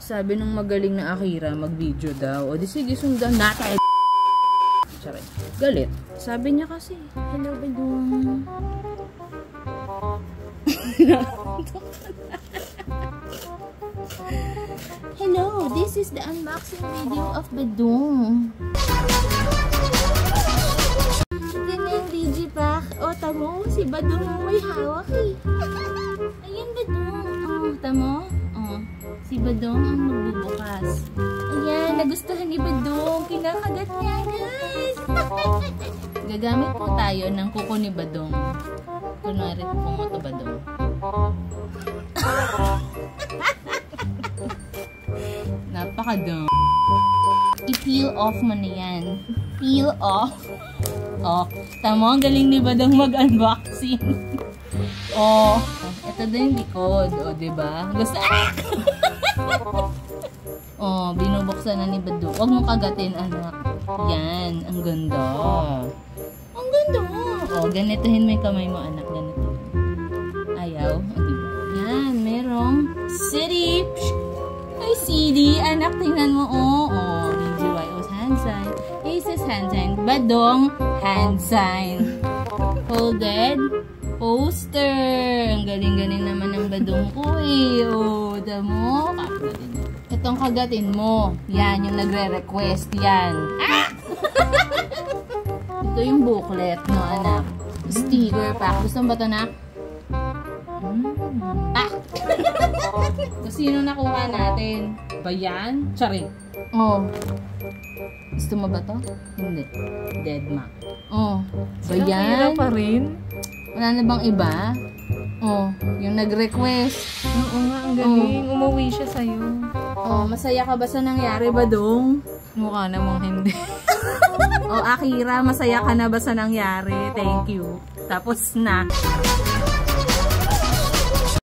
Sabi nung magaling na Akira, mag-video daw. O di sige, sundan natin. Charay. Galit. Sabi niya kasi, hello, Badong. Hello, this is the unboxing video of Badong. Ito na yung digipack. O, tamo, si Badong may hawak eh. Ayan, Badong. O, tamo. O, si Badong ang magbubukas. Ayan, nagustuhan ni Badong. Kinakagat niya, guys. Gagamit po tayo ng kuko ni Badong. Kunwari po mo ito, Badong. Napaka-dumb. I-peel off mo na yan. Peel off. Oh, tama, ang galing ni Badong mag-unboxing. Oh, ito din yung likod. Oh, diba? Gusto, oh, binubuksan na ni Badong. Huwag mong kagatin, anak. Yan, ang ganda. Ang ganda. Oh, ganitohin mo yung kamay mo, anak. Ganito. Ayaw. Oh, diba? Yan, merong CD. Ay, CD. Anak, tingnan mo. Oh, oh. BGYO's hand sign. Ace's hand sign. Badong hand sign. Folded poster. Ang galing-galing naman ng Badong ko eh. Oh, damo. Kagatin mo. Itong kagatin mo. Yan, yung nagre-request. Yan. Ah! Ito yung booklet, no, anak. Sticker pack. Gusto mo ba ito, anak? Ah! Sino nakuha natin? Ba yan? Charing. Oh. Gusto mo ba to? Hindi. Dead ma. Oh. Ba yan? Pa rin. Wala na bang iba? Oh. Yung nag-request. Oo nga, ang galing. Umuwi siya sa'yo. Oh, masaya ka ba sa nangyari, Badong? Mukha namang hindi. Oh, Akira, masaya ka na ba sa nangyari? Thank you. Tapos na.